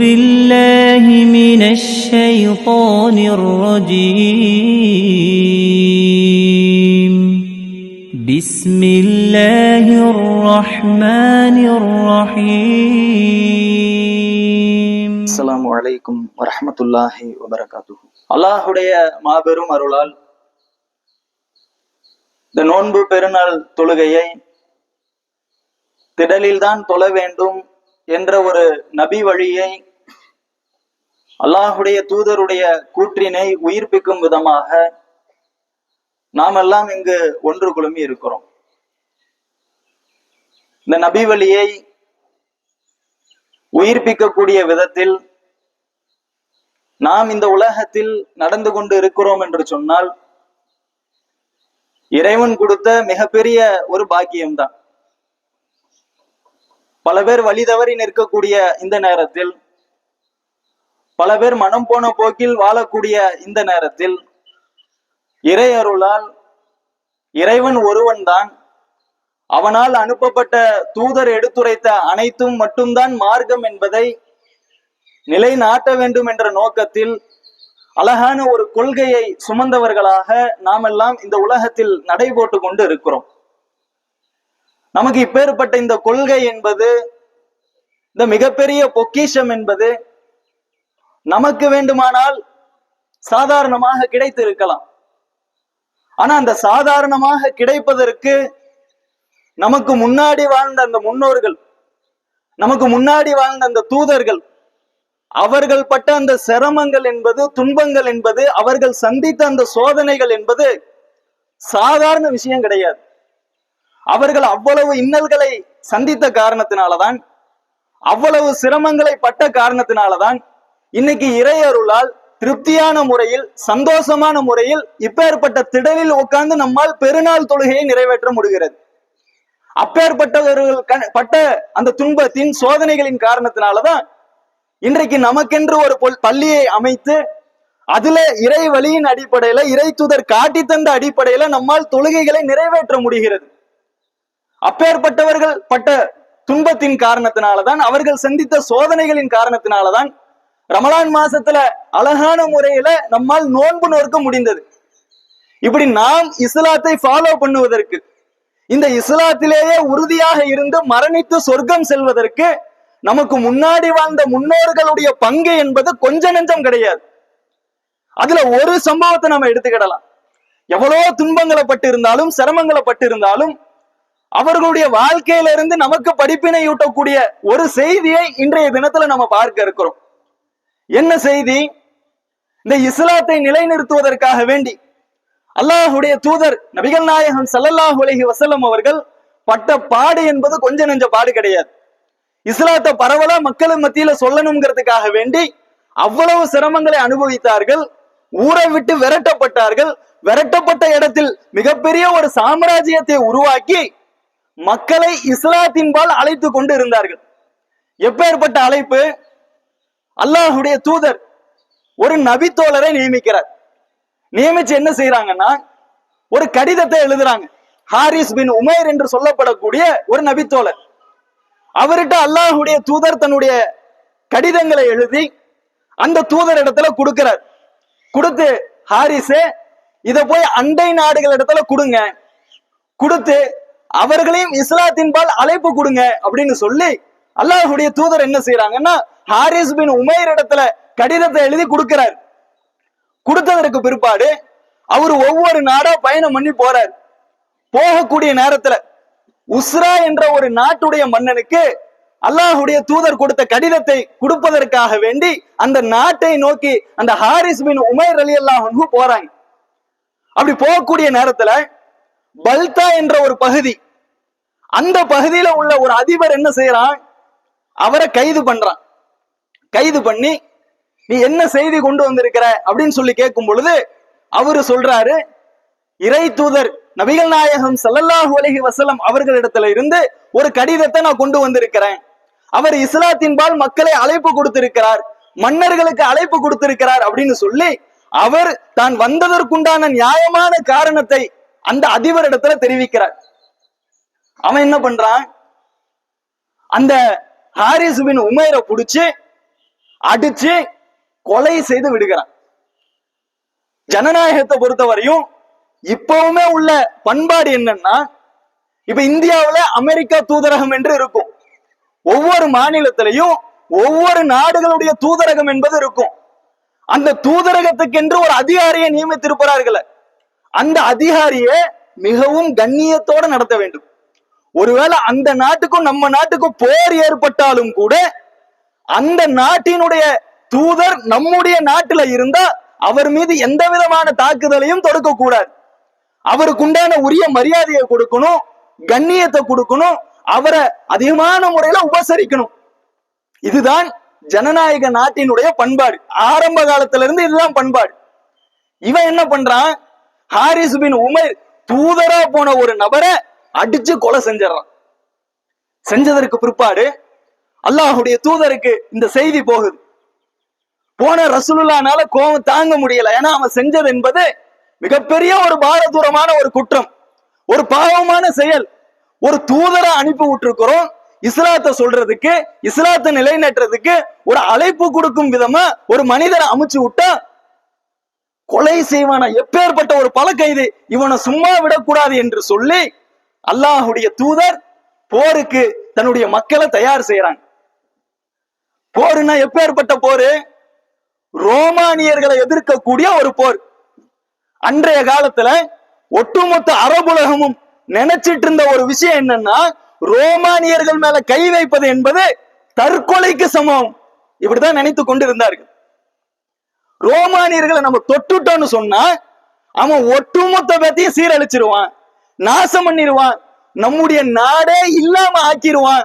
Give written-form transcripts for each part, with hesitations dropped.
بالله من الشيطان الرجيم بسم الله الرحمن الرحيم. அஸ்ஸலாமு அலைக்கும் வரஹ்மத்துல்லாஹி வபரகாத்துஹு. அல்லாஹுடைய மாபெரும் அருளால் இந்த நோன்பு பெருநாள் தொழுகையை திடலில்தான் தொழ வேண்டும் என்ற ஒரு நபி வழியை, அல்லாஹுடைய தூதருடைய கூற்றினை உயிர்ப்பிக்கும் விதமாக நாம் எல்லாம் இங்கு ஒன்று குழுமி இருக்கிறோம். இந்த நபி வழியை உயிர்ப்பிக்கக்கூடிய விதத்தில் நாம் இந்த உலகத்தில் நடந்து கொண்டு இருக்கிறோம் என்று சொன்னால் இறைவன் கொடுத்த மிகப்பெரிய ஒரு பாக்கியம்தான். பல பேர் வழி தவறி நிற்கக்கூடிய இந்த நேரத்தில், பல பேர் மனம் போன போக்கில் வாழக்கூடிய இந்த நேரத்தில், இறை அருளால் இறைவன் ஒருவன் தான், அவனால் அனுப்பப்பட்ட தூதர் எடுத்துரைத்த அனைத்தும் மட்டும்தான் மார்க்கம் என்பதை நிலைநாட்ட வேண்டும் என்ற நோக்கத்தில் அழகான ஒரு கொள்கையை சுமந்தவர்களாக நாம் எல்லாம் இந்த உலகத்தில் நடைபோட்டு கொண்டு இருக்கிறோம். நமக்கு இப்பேற்பட்ட இந்த கொள்கை என்பது, இந்த மிகப்பெரிய பொக்கிஷம் என்பது நமக்கு வேண்டுமானால் சாதாரணமாக கிடைத்து இருக்கலாம். ஆனா அந்த சாதாரணமாக கிடைப்பதற்கு நமக்கு முன்னாடி வாழ்ந்த அந்த முன்னோர்கள், நமக்கு முன்னாடி வாழ்ந்த அந்த தூதர்கள், அவர்கள் பட்ட அந்த சிரமங்கள் என்பது, துன்பங்கள் என்பது, அவர்கள் சந்தித்த அந்த சோதனைகள் என்பது சாதாரண விஷயம் கிடையாது. அவர்கள் அவ்வளவு இன்னல்களை சந்தித்த காரணத்தினாலதான், அவ்வளவு சிரமங்களை பட்ட காரணத்தினாலதான் இன்னைக்கு இறை அருளால் திருப்தியான முறையில், சந்தோஷமான முறையில் இப்பேற்பட்ட திடலில் உட்கார்ந்து நம்மால் பெருநாள் தொழுகையை நிறைவேற்ற முடிகிறது. அப்பேற்பட்டவர்கள் பட்ட அந்த துன்பத்தின் சோதனைகளின் காரணத்தினாலதான் இன்றைக்கு நமக்கென்று ஒரு பள்ளியை அமைத்து அதுல இறை வழியின் அடிப்படையில, இறை தூதர் காட்டி தந்த அடிப்படையில நம்மால் தொழுகைகளை நிறைவேற்ற முடிகிறது. அப்பேற்பட்டவர்கள் பட்ட துன்பத்தின் காரணத்தினாலதான், அவர்கள் சந்தித்த சோதனைகளின் காரணத்தினாலதான் ரமலான் மாசத்துல அழகான முறையில நம்மால் நோன்பு நோக்க முடிந்தது. இப்படி நாம் இஸ்லாத்தை ஃபாலோ பண்ணுவதற்கு, இந்த இஸ்லாத்திலேயே உறுதியாக இருந்து மரணித்து சொர்க்கம் செல்வதற்கு நமக்கு முன்னாடி வாழ்ந்த முன்னோர்களுடைய பங்கு என்பது கொஞ்ச நெஞ்சம் கிடையாது. அதுல ஒரு சம்பவத்தை நம்ம எடுத்துக்கிடலாம். எவ்வளவோ துன்பங்களை பட்டு இருந்தாலும், சிரமங்களை பட்டு இருந்தாலும், அவர்களுடைய வாழ்க்கையில இருந்து நமக்கு படிப்பினை ஊட்டக்கூடிய ஒரு செய்தியை இன்றைய தினத்துல நம்ம பார்க்க இருக்கிறோம். என்ன செய்தி? இந்த இஸ்லாத்தை நிலைநிறுத்துவதற்காக வேண்டி அல்லாஹுடைய தூதர் நபிகள் நாயகம் ஸல்லல்லாஹு அலைஹி வஸல்லம் அவர்கள் பட்ட பாடு என்பது கொஞ்ச நெஞ்ச பாடு கிடையாது. இஸ்லாத்தை பரவலா மக்கள் மத்தியில சொல்லணுங்கிறதுக்காக வேண்டி அவ்வளவு சிரமங்களை அனுபவித்தார்கள். ஊரை விட்டு விரட்டப்பட்டார்கள். விரட்டப்பட்ட இடத்தில் மிகப்பெரிய ஒரு சாம்ராஜ்யத்தை உருவாக்கி மக்களை இஸ்லாத்தின்பால் அழைத்து கொண்டு இருந்தார்கள். எப்பேற்பட்ட அழைப்பு! அல்லாஹுடைய தூதர் ஒரு நபி தோழரை நியமிக்கிறார். நியமிச்சு என்ன செய்யறாங்கன்னா, ஒரு கடிதத்தை எழுதுறாங்க. ஹாரிஸ் பின் உமைர் என்று சொல்லப்படக்கூடிய ஒரு நபி தோழர். அவர்கிட்ட அல்லாஹுடைய தூதர் தன்னுடைய கடிதங்களை எழுதி அந்த தூதர் இடத்துல கொடுக்கிறார். கொடுத்து, ஹாரிஸே, இத போய் அண்டை நாடுகள் இடத்துல கொடுங்க, கொடுத்து அவர்களையும் இஸ்லாத்தின்பால் அழைப்பு கொடுங்க அப்படின்னு சொல்லி அல்லாஹுடைய தூதர் என்ன செய்யறாங்கன்னா, ஹாரிஸ் பின் உமைர் இடத்துல கடிதத்தை எழுதி கொடுக்கிறார். கொடுத்ததற்கு பிற்பாடு அவர் ஒவ்வொரு நாடா பயணம் பண்ணி போறார். போகக்கூடிய நேரத்துல உஸ்ரா என்ற ஒரு நாட்டுடைய மன்னனுக்கு அல்லாஹுடைய தூதர் கொடுத்த கடிதத்தை கொடுப்பதற்காக வேண்டி அந்த நாட்டை நோக்கி அந்த ஹாரிஸ் பின் உமைர் ரலியல்லாஹு அன்ஹு போறாங்க. அப்படி போகக்கூடிய நேரத்துல பல்தா என்ற ஒரு பகுதி, அந்த பகுதியில உள்ள ஒரு அதிபர் என்ன செய்யறான், அவரை கைது பண்றான். கைது பண்ணி, நீ என்ன செய்தி கொண்டு வந்திருக்கிற அப்படின்னு சொல்லி கேட்கும் பொழுது அவரு சொல்றாரு, இறை தூதர் நபிகள் நாயகம் ஸல்லல்லாஹு அலைஹி வஸல்லம் அவர்களிடத்துல இருந்து ஒரு கடிதத்தை நான் கொண்டு வந்திருக்கிறேன். அவர் இஸ்லாத்தின்பால் மக்களை அழைப்பு கொடுத்திருக்கிறார், மன்னர்களுக்கு அழைப்பு கொடுத்திருக்கிறார் அப்படின்னு சொல்லி அவர் தான் வந்ததற்குண்டான நியாயமான காரணத்தை அந்த அதிபரிடத்துல தெரிவிக்கிறார். அவன் என்ன பண்றான், அந்த ஹாரிஸ் பின் உமைரை புடிச்சு அடிச்சு கொலை செய்து விடுகிறான். ஜனநாயகத்தை பொறுத்தவரையும் இப்பவுமே உள்ள பண்பாடு என்னன்னா, இப்ப இந்தியாவுல அமெரிக்கா தூதரகம் என்று இருக்கும். ஒவ்வொரு மாநிலத்திலையும் ஒவ்வொரு நாடுகளுடைய தூதரகம் என்பது இருக்கும். அந்த தூதரகத்துக்கு என்று ஒரு அதிகாரியை நியமித்திருப்பார்கள். அந்த அதிகாரியை மிகவும் கண்ணியத்தோடு நடத்த வேண்டும். ஒருவேளை அந்த நாட்டுக்கும் நம்ம நாட்டுக்கும் போர் ஏற்பட்டாலும் கூட அந்த நாட்டினுடைய தூதர் நம்முடைய நாட்டில இருந்தா அவர் மீது எந்த விதமான தாக்குதலையும் தொடுக்க கூடாது. அவருக்கு உண்டான உரிய மரியாதையை கொடுக்கணும், கண்ணியத்தை கொடுக்கணும், அவரை அதிகமான முறையில உபசரிக்கணும். இதுதான் ஜனநாயக நாட்டினுடைய பண்பாடு. ஆரம்ப காலத்துல இருந்து இதுதான் பண்பாடு. இவன் என்ன பண்றான், ஹாரிஸ் பின் உமைர் தூதரா போன ஒரு நபரை அடிச்சு கொலை செஞ்சிடறான். செஞ்சதற்கு பிற்பாடு அல்லாஹுடைய தூதருக்கு இந்த செய்தி போகுது. போன ரசூலுல்லாஹ்னால கோபம் தாங்க முடியல. ஏன்னா அவன் செஞ்சது என்பது மிகப்பெரிய ஒரு பாரதூரமான ஒரு குற்றம், ஒரு பாவமான செயல். ஒரு தூதரை அனுப்பி விட்டுருக்கிறோம் இஸ்லாத்தை சொல்றதுக்கு, இஸ்லாத்தை நிலைநாட்டுறதுக்கு ஒரு அழைப்பு கொடுக்கும் விதமா ஒரு மனிதரை அமைச்சு விட்டா கொலை செய்வான. எப்பேற்பட்ட ஒரு பல கைது, இவனை சும்மா விடக்கூடாது என்று சொல்லி அல்லாஹுடைய தூதர் போருக்கு தன்னுடைய மக்களை தயார் செய்யறாங்க. போருன்னா எப்பேற்பட்ட போரு, ரோமானியர்களை எதிர்க்கக்கூடிய ஒரு போர். அன்றைய காலத்துல ஒட்டுமொத்த அரபுலகமும் நினைச்சிட்டு இருந்த ஒரு விஷயம் என்னன்னா, ரோமானியர்கள் மேல கை வைப்பது என்பது தற்கொலைக்கு சமம். இப்படிதான் நினைத்து கொண்டு இருந்தார்கள். ரோமானியர்களை நம்ம தொட்டுட்டோம்னு சொன்னா அவன் ஒட்டுமொத்த பேத்தையும் சீரழிச்சிருவான், நாசம் பண்ணிடுவான், நம்முடைய நாடே இல்லாம ஆக்கிடுவான்.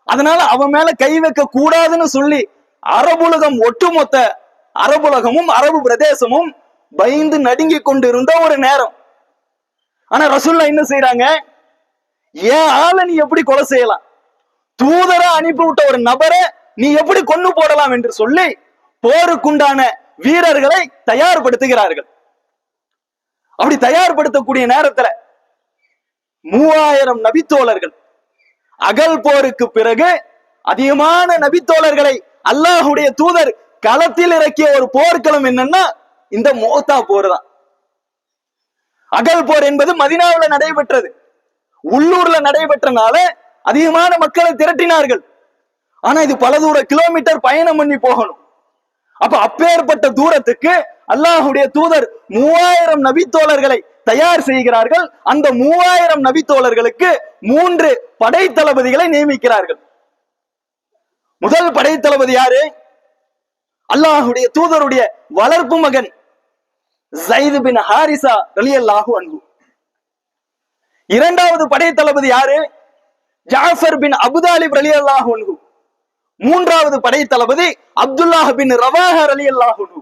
அதனால அவன் மேல கை வைக்க கூடாதுன்னு சொல்லி அரபுலகம், ஒட்டுமொத்த அரபுலகமும் அரபு பிரதேசமும் பயந்து நடுங்கி கொண்டு இருந்த ஒரு நேரம். ஆனா ரசூலுல்லாஹ் என்ன செய்யறாங்க, ஏன் ஆளை நீ எப்படி கொலை செய்யலாம், தூதரா அனுப்பி விட்ட ஒரு நபரை நீ எப்படி கொன்னு போடலாம் என்று சொல்லி போருக்குண்டான வீரர்களை தயார்படுத்துகிறார்கள். அப்படி தயார்படுத்தக்கூடிய நேரத்துல 3000 நபித்தோழர்கள், அகல் போருக்கு பிறகு அதிகமான நபித்தோழர்களை அல்லாஹுடைய தூதர் களத்தில் இறக்கிய ஒரு போர்க்களம் என்னன்னா இந்த மோத்தா போர் தான். அகல் போர் என்பது மதீனாவுல நடைபெற்றது. உள்ளூர்ல நடைபெற்றனால அதிகமான மக்களை திரட்டினார்கள். ஆனா இது பல தூர கிலோமீட்டர் பயணம் பண்ணி போகணும். அப்ப அப்பேற்பட்ட தூரத்துக்கு அல்லாஹுடைய தூதர் 3000 நபித்தோழர்களை தயார் செய்கிறார்கள். அந்த 3000 நபித்தோழர்களுக்கு 3 படை தளபதிகளை நியமிக்கிறார்கள். முதல் படை தளபதி யாரு, அல்லாஹுடைய தூதருடைய வளர்ப்பு மகன் ஸைத் பின் ஹாரிஸா ரலியல்லாஹு அன்ஹு. இரண்டாவது படை தளபதி யாரு, ஜாஃபர் பின் அபூ தாலிப் ரலியல்லாஹு அன்ஹு. மூன்றாவது படை தளபதி அப்துல்லாஹ் பின் ரவாஹா ரலியல்லாஹு அன்ஹு.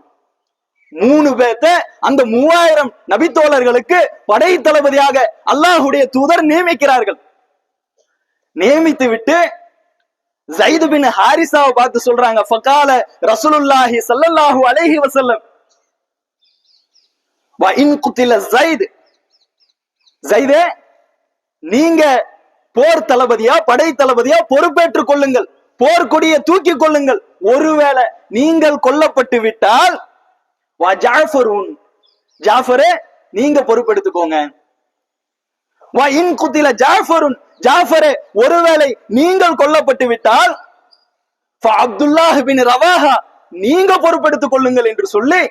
3 பேர்த்த அந்த 3000 நபித்தோழர்களுக்கு படை தளபதியாக அல்லாஹுடைய தூதர் நியமிக்கிறார்கள். நியமித்து விட்டு ஸைத் பின் ஹாரிஸாவை பார்த்து சொல்றாங்க, ஃபகால ரசூலுல்லாஹி ஸல்லல்லாஹு அலைஹி வஸல்லம் வ இன் குதில ஸைத், ஸைதே நீங்க போர் தளபதியா படை தளபதியா பொறுப்பேற்றுக் கொள்ளுங்கள், போர்க்கொடியை தூக்கி கொள்ளுங்கள். ஒருவேளை நீங்கள் கொல்லப்பட்டு விட்டால் வ ஜாஃபருன், ஜாஃபரே நீங்க பொறுப்பெடுத்துக்கோங்க. வ இன் குதில ஜாஃபருன், ஜாஃபரே ஒருவேளை நீங்கள் கொல்லப்பட்டு விட்டால் அப்துல்லாஹ் பின் ரவாஹா நீங்க பொறுப்பெடுத்துக் கொள்ளுங்கள் என்று சொல்லி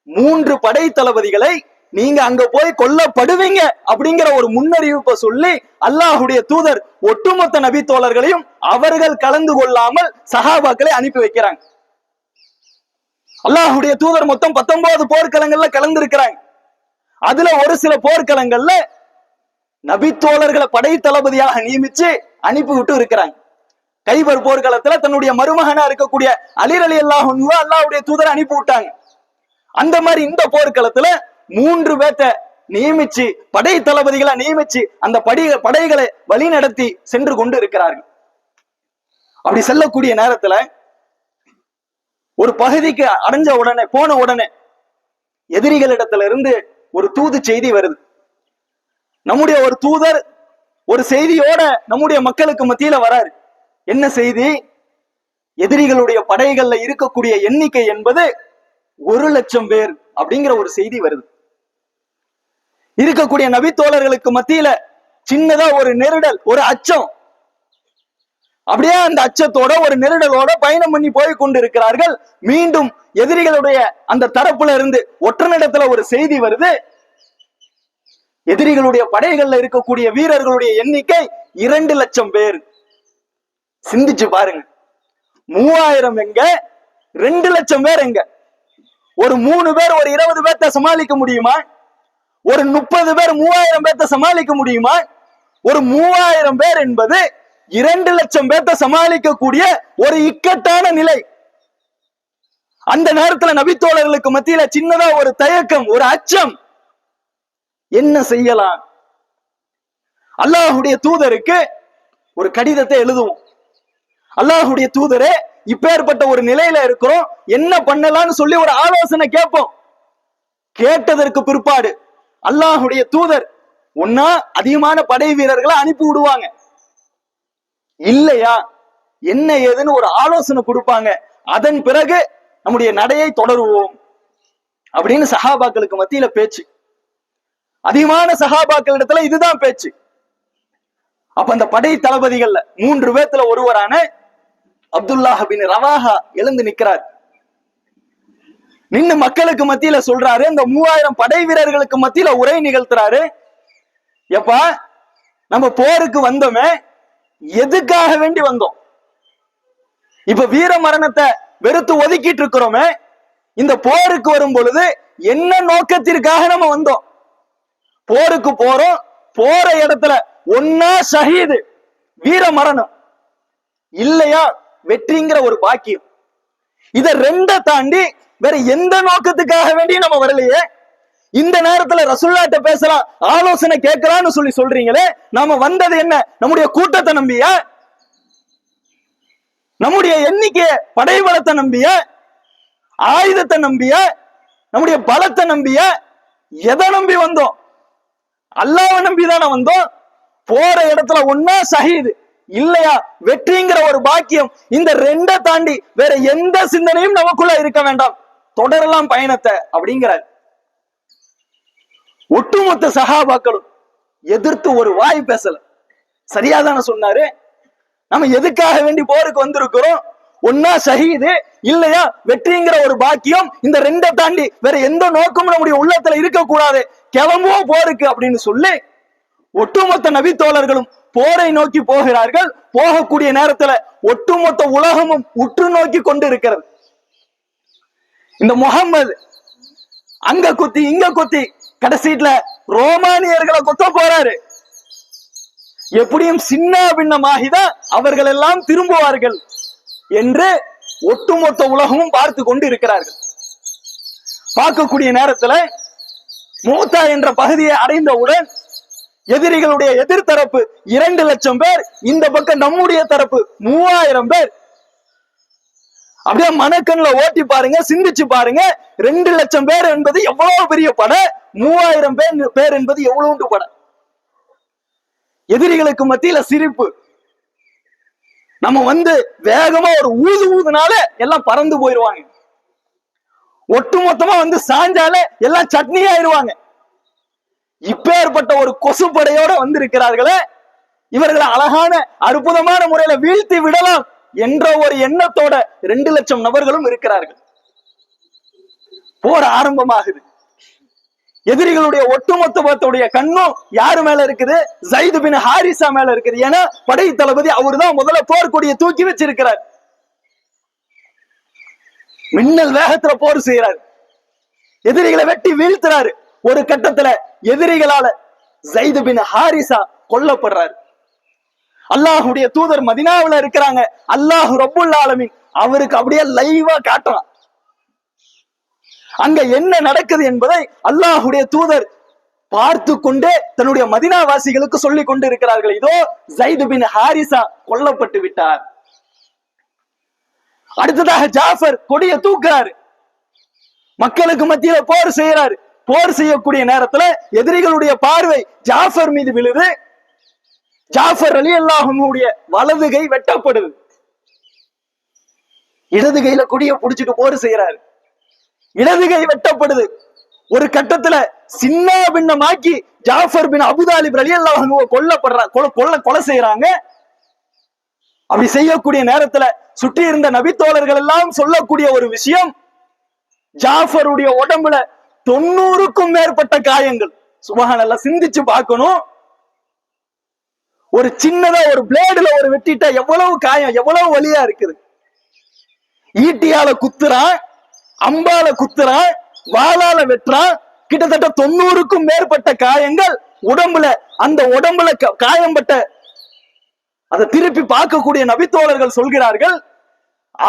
3 படை தளபதிகளை நீங்க அங்க போய் கொல்லப்படுவீங்க அப்படிங்கிற ஒரு முன்னறிவிப்பை சொல்லி அல்லாஹுடைய தூதர் ஒட்டுமொத்த நபி தோழர்களையும் அவர்கள் கலந்து கொள்ளாமல் சஹாபாக்களை அனுப்பி வைக்கிறாங்க. அல்லாஹுடைய தூதர் மொத்தம் 19 போர்க்களங்கள்ல கலந்து இருக்கிறாங்க. அதுல ஒரு சில போர்க்களங்கள்ல நபித்தோழர்களை படை தளபதியாக நியமிச்சு அனுப்பி விட்டு இருக்கிறாங்க. கைபர் போர்க்களத்துல தன்னுடைய மருமகனா இருக்கக்கூடிய அலி ரலியல்லாஹு அன்ஹு அல்லாஹ்வுடைய தூதரை அனுப்பி விட்டாங்க. அந்த மாதிரி இந்த போர்க்களத்துல 3 பேர்த்த நியமிச்சு படை தளபதிகளை நியமிச்சு அந்த படைகளை வழி நடத்தி சென்று கொண்டு இருக்கிறார்கள். அப்படி செல்லக்கூடிய நேரத்துல ஒரு பகுதிக்கு அடைஞ்ச உடனே போன உடனே எதிரிகளிடத்துல இருந்து ஒரு தூது செய்தி வருது. நம்முடைய ஒரு தூதர் ஒரு செய்தியோட நம்முடைய மக்களுக்கு மத்தியில வராரு. என்ன செய்தி, எதிரிகளுடைய படைகள்ல இருக்கக்கூடிய எண்ணிக்கை என்பது 1,00,000 பேர் அப்படிங்கிற ஒரு செய்தி வருது. இருக்கக்கூடிய நபித்தோழர்களுக்கு மத்தியில சின்னதா ஒரு நெருடல், ஒரு அச்சம், அப்படியே அந்த அச்சத்தோட ஒரு நெருடலோட பயணம் பண்ணி போய் கொண்டிருக்கிறார்கள். மீண்டும் எதிரிகளுடைய அந்த தரப்புல இருந்து ஒற்றனிடத்துல ஒரு செய்தி வருது. எதிரிகளுடைய படைகள்ல இருக்கக்கூடிய வீரர்களுடைய எண்ணிக்கை 2,00,000 பேர். சிந்திச்சு பாருங்க, 3000 எங்க, 2,00,000 பேர் எங்க? ஒரு 3 பேர் ஒரு 20 பேர்த்த சமாளிக்க முடியுமா? ஒரு 30 பேர் 3000 பேர்த்த சமாளிக்க முடியுமா? ஒரு 3000 பேர் என்பது 2,00,000 பேர்த்த சமாளிக்கக்கூடிய ஒரு இக்கட்டான நிலை. அந்த நேரத்துல நபித்தோழர்களுக்கு மத்தியில சின்னதா ஒரு தயக்கம், ஒரு அச்சம். என்ன செய்யலாம்? அல்லாஹ்வுடைய தூதருக்கு ஒரு கடிதத்தை எழுதுவோம். அல்லாஹ்வுடைய தூதரே, இப்பேற்பட்ட ஒரு நிலையில இருக்கிறோம், என்ன பண்ணலாம்னு சொல்லி ஒரு ஆலோசனை கேட்போம். கேட்டதற்கு பிற்பாடு அல்லாஹ்வுடைய தூதர் ஒன்னா அதிகமான படை வீரர்களை அனுப்பி விடுவாங்க, இல்லையா என்ன ஏதுன்னு ஒரு ஆலோசனை கொடுப்பாங்க. அதன் பிறகு நம்முடைய நடையை தொடருவோம் அப்படின்னு சஹாபாக்களுக்கு மத்தியில பேச்சு. அதிகமான சஹாபாக்கள் இடத்துல இதுதான் பேச்சு. அப்ப அந்த படை தளபதிகள்ல 3 பேர்த்துல ஒருவரான அப்துல்லாஹ் பின் ரவாஹா எழுந்து நிற்கிறார். நின்னு மக்களுக்கு மத்தியில சொல்றாரு, இந்த 3000 படை வீரர்களுக்கு மத்தியில உரை நிகழ்த்துறாரு. எப்பா, நம்ம போருக்கு வந்தோமே, எதுக்காக வேண்டி வந்தோம்? இப்ப வீர மரணத்தை வெறுத்து ஒதுக்கிட்டு இருக்கிறோமே, இந்த போருக்கு வரும் பொழுது என்ன நோக்கத்திற்காக நம்ம வந்தோம்? போருக்கு போறோம், போற இடத்துல ஒன்னா ஷஹீது, வீர மரணம், இல்லையா வெற்றிங்கிற ஒரு பாக்கியம். இத 2 தாண்டி வேற எந்த நோக்கத்துக்காக வேண்டி நம்ம வரலையே. இந்த நேரத்துல ரசூலுல்லாஹ்ட்ட பேசலாம், ஆலோசனை கேட்கலாம்னு சொல்லி சொல்றீங்களே, நாம வந்தது என்ன? நம்முடைய கூட்டத்தை நம்பியா? நம்முடைய எண்ணிக்கைய, படை பலத்தை நம்பியா? ஆயுதத்தை நம்பியா? நம்முடைய பலத்தை நம்பியா? எதை நம்பி வந்தோம்? அல்லாஹ்வை நம்பிதானே வந்தோம். போற இடத்துல ஒன்னா ஷஹீது, இல்லையா வெற்றிங்கிற ஒரு பாக்கியம். இந்த 2 தாண்டி வேற எந்த சிந்தனையும் நமக்குள்ள இருக்க வேண்டாம், தொடரலாம் பயணத்தை அப்படிங்கிறார். ஒட்டுமொத்த சஹாபாக்களும் எதிர்த்து ஒரு வாய் பேசல. சரியாதான சொன்னாரு. நம்ம எதுக்காக வேண்டி போருக்கு வந்திருக்கிறோம்? ஒன்னா ஷஹீது, இல்லையா வெற்றிங்கிற ஒரு பாக்கியம். இந்த 2 தாண்டி வேற எந்த நோக்கமும் நம்முடைய உள்ளத்துல இருக்க கூடாது, கிளம்புவோம் போருக்கு அப்படின்னு சொல்லி ஒட்டுமொத்த நபி தோழர்களும் போரை நோக்கி போகிறார்கள். போகக்கூடிய நேரத்துல ஒட்டுமொத்த உலகமும் உற்று நோக்கி கொண்டு இருக்கிறது. இந்த முகம்மது அங்க குத்தி இங்க குத்தி கடைசீட்ல ரோமானியர்களை கொத்த போறாரு. எப்படியும் சின்ன பின்னமாகிதான் அவர்கள் எல்லாம் திரும்புவார்கள் என்று ஒட்டுமொத்த உலகமும் பார்த்து கொண்டு இருக்கிறார்கள். பார்க்கக்கூடிய நேரத்துல மூத்தா என்ற பகுதியை அடைந்தவுடன் எதிரிகளுடைய எதிர்த்தரப்பு 2,00,000 பேர், இந்த பக்கம் நம்முடைய தரப்பு 3000 பேர். அப்படியே மனக்கண்ணுல ஓட்டி பாருங்க, சிந்திச்சு பாருங்க. 2,00,000 பேர் என்பது எவ்வளவு பெரிய படை, 3000 பேர் என்பது எவ்வளவு படை. எதிரிகளுக்கு மத்தியில சிரிப்பு. நம்ம வேகமா ஒரு ஊதுனால எல்லாம் பறந்து போயிருவாங்க. ஒட்டுமொத்தமா சாஞ்சாலே எல்லாம் சட்னி ஆயிருவாங்க. இப்பேற்பட்ட ஒரு கொசுப்படையோட வந்திருக்கிறார்களே, இவர்களை அழகான அற்புதமான முறையில வீழ்த்தி விடலாம் என்ற ஒரு எண்ணத்தோட 2,00,000 நபர்களும் இருக்கிறார்கள். போர் ஆரம்பமாகுது. எதிரிகளுடைய ஒட்டுமொத்தத்துடைய கண்ணும் யாரு மேல இருக்குது? ஸைத் பின் ஹாரிஸா மேல இருக்குது. ஏன்னா படை தளபதி அவர்தான் முதல்ல போர்க்கொடியை தூக்கி வச்சிருக்கிறார். மின்னல் வேகத்துல போர் செய்யறாரு, எதிரிகளை வெட்டி வீழ்த்துறாரு. ஒரு கட்டத்துல எதிரிகளால ஸைத் பின் ஹாரிஸா கொல்லப்படுறாரு. அல்லாஹ்வுடைய தூதர் மதீனாவுல இருக்கிறாங்க. அல்லாஹ் ரப்புல் ஆலமீன் அவருக்கு அப்படியே லைவா காட்டுறான். அங்க என்ன நடக்குது என்பதை அல்லாஹ்வுடைய தூதர் பார்த்து கொண்டே தன்னுடைய மதீனா வாசிகளுக்கு சொல்லிக் கொண்டு இருக்கிறார்கள். இதோ ஸைத் பின் ஹாரிஸா கொல்லப்பட்டு விட்டார். அடுத்ததாக ஜாஃபர் கொடியை தூக்குறாரு, மக்களுக்கு மத்தியில போர் செய்யறாரு. போர் செய்யக்கூடிய நேரத்துல எதிரிகளுடைய பார்வை ஜாஃபர் மீது விழுது. ஜாஃபர் ரலியல்லாஹு அன்ஹுடைய வலது கை வெட்டப்படுது. இடது கையில கொடிய புடிச்சிட்டு போர் செய்யறாரு. இடது கை வெட்டப்படுது. ஒரு கட்டத்துல சின்ன பின்னமாக்கி ஜாஃபர் பின் அபூதாலிப் ரலியல்லாஹு அன்ஹு கொலை செய்யறாங்க. அப்படி செய்யக்கூடிய நேரத்துல சுற்றி இருந்த நபித்தோழர்கள் எல்லாம் சொல்லக்கூடிய ஒரு விஷயம், ஜாஃபருடைய உடம்புல 90க்கும் மேற்பட்ட காயங்கள். சுப்ஹானல்லாஹ், சிந்திச்சு பார்க்கணும். ஒரு சின்னதா ஒரு பிளேடுல ஒரு வெட்டிட்டா எவ்வளவு காயம், எவ்வளவு வலியா இருக்குது. ஈட்டியால குத்துறான், அம்பால குத்துறான், வாளால வெட்டுறான். கிட்டத்தட்ட 90க்கும் மேற்பட்ட காயங்கள் உடம்புல. அந்த உடம்புல காயம்பட்ட அதை திருப்பி பார்க்கக்கூடிய நபித்தோழர்கள் சொல்கிறார்கள்,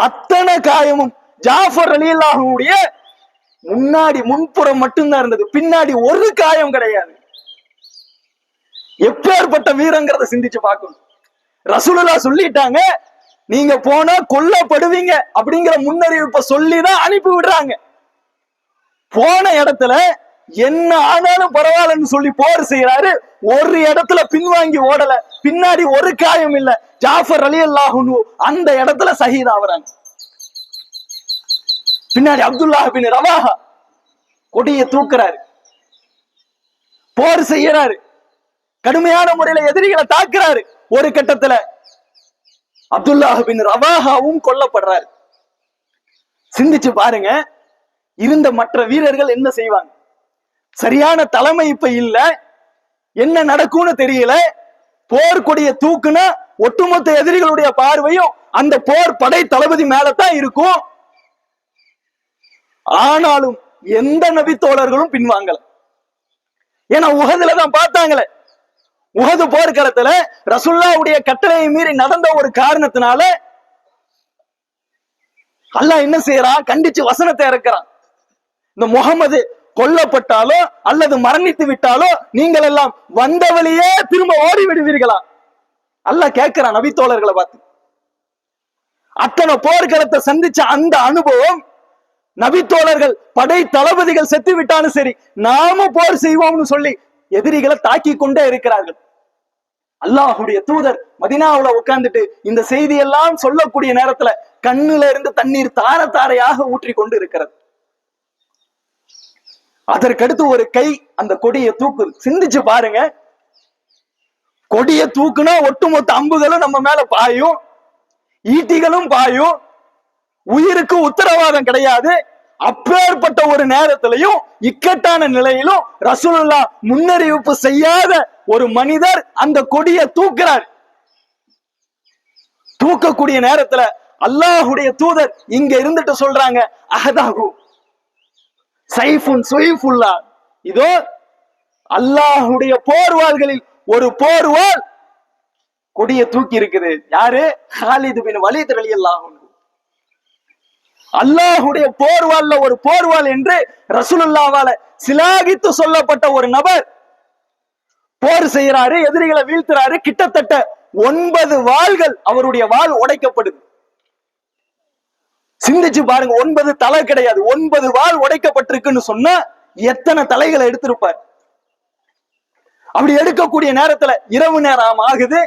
அத்தனை காயமும் ஜாஃபர் ரலியல்லாஹுடைய முன்னாடி முன்புறம் மட்டும்தான் இருந்தது, பின்னாடி ஒரு காயம் கிடையாது. எப்பேற்பட்ட வீரங்கிறத சிந்திச்சு பார்க்கணும். ரசூலுல்லாஹ் சொல்லிட்டாங்க, நீங்க போனா கொல்லப்படுவீங்க அப்படிங்கிற முன்னறிவிப்பை சொல்லிதான் அனுப்பி விடுறாங்க. போன இடத்துல என்ன ஆனாலும் பரவாயில்லன்னு சொல்லி போர் செய்யறாரு. ஒரு இடத்துல பின்வாங்கி ஓடல, பின்னாடி ஒரு காயம் இல்ல. ஜாஃபர் ரலியல்லாஹு அன்ஹு அந்த இடத்துல ஷஹீத் ஆவறாங்க. பின்னாடி அப்துல்லாஹ் பின் ரவாஹா கொடியை தூக்குறாரு, போர் செய்யறாரு, கடுமையான முறையில எதிரிகளை தாக்குறாரு. ஒரு கட்டத்துல அப்துல்லாஹ் பின் ரவாஹாவும் கொல்லப்படுறாரு. சிந்திச்சு பாருங்க, இருந்த மற்ற வீரர்கள் என்ன செய்வாங்க? சரியான தலைமை இப்ப இல்ல, என்ன நடக்கும்னு தெரியல. போர்க்கொடிய தூக்குனா ஒட்டுமொத்த எதிரிகளுடைய பார்வையும் அந்த போர் படை தளபதி மேலதான் இருக்கும். ஆனாலும் எந்த நபி தோழர்களும் பின்வாங்கல. ஏன்னா உஹதுல தான் பார்த்தாங்களே. உஹது போர்க்களத்துல ரசூலுல்லாஹ்வுடைய கட்டளையை மீறி நடந்த ஒரு காரணத்தினால அல்லாஹ் என்ன செய்யறான்? கண்டிச்சு வசனத்தை இறக்குறான். இந்த முகமது கொல்லப்பட்டாலோ அல்லது மரணித்து விட்டாலோ நீங்கள் எல்லாம் வந்த வழியே திரும்ப ஓடி விடுவீர்களா? அல்லாஹ் கேட்கிறான் நபித்தோழர்களை பார்த்து. அத்தனை போர்க்களத்தை சந்திச்ச அந்த அனுபவம், நபித்தோழர்கள் படை தளபதிகள் செத்து விட்டாலும் சரி நாம போர் செய்வோம்னு சொல்லி எதிரிகளை தாக்கி கொண்டே இருக்கிறார்கள். அல்லாஹுடைய தூதர் மதீனாவுல உட்கார்ந்துட்டு இந்த செய்தியெல்லாம் சொல்லக்கூடிய நேரத்துல கண்ணுல இருந்து தண்ணீர் தார தாரையாக ஊற்றி கொண்டு இருக்கிறது. அதற்கடுத்து ஒரு கை அந்த கொடியை தூக்குது. சிந்திச்சு பாருங்க, கொடியை தூக்குனா ஒட்டுமொத்த அம்புகளும் நம்ம மேல பாயும், ஈட்டிகளும் பாயும், உயிருக்கு உத்தரவாதம் கிடையாது. அப்பேற்பட்ட ஒரு நேரத்திலையும் இக்கட்டான நிலையிலும் ரசூலுல்லாஹ் முன்னறிவிப்பு செய்யாத ஒரு மனிதர் அந்த கொடியை தூக்குறார். தூக்கக்கூடிய நேரத்துல அல்லாஹுடைய தூதர் இங்க இருந்துட்டு சொல்றாங்க, அஹதாஹு சைஃபுன் சுய்ஃபுல்லா, இதோ அல்லாஹுடைய போர்வாள்களில் ஒரு போர்வாள் கொடியை தூக்கி இருக்குது. யாரு? ஹாலித் பின் வலீத் ரலியல்லாஹு அன்ஹு. அல்லாஹுடைய போர்வாள்ல ஒரு போர்வாள் என்று ரசூலுல்லாஹ்வால சிலாகித்து சொல்லப்பட்ட ஒரு நபர் போர் செய்யறாரு, எதிரிகளை வீழ்த்துறாரு. கிட்டத்தட்ட 9 வாள்கள், அவருடைய வாள் உடைக்கப்படுது. சிந்திச்சு பாருங்க, 9 தலை கிடையாது, 9 வாள் உடைக்கப்பட்டிருக்குன்னு சொன்னா எத்தனை தலைகளை எடுத்திருப்பார்? அப்படி எடுக்கக்கூடிய நேரத்துல இரவு நேரம் ஆகுது.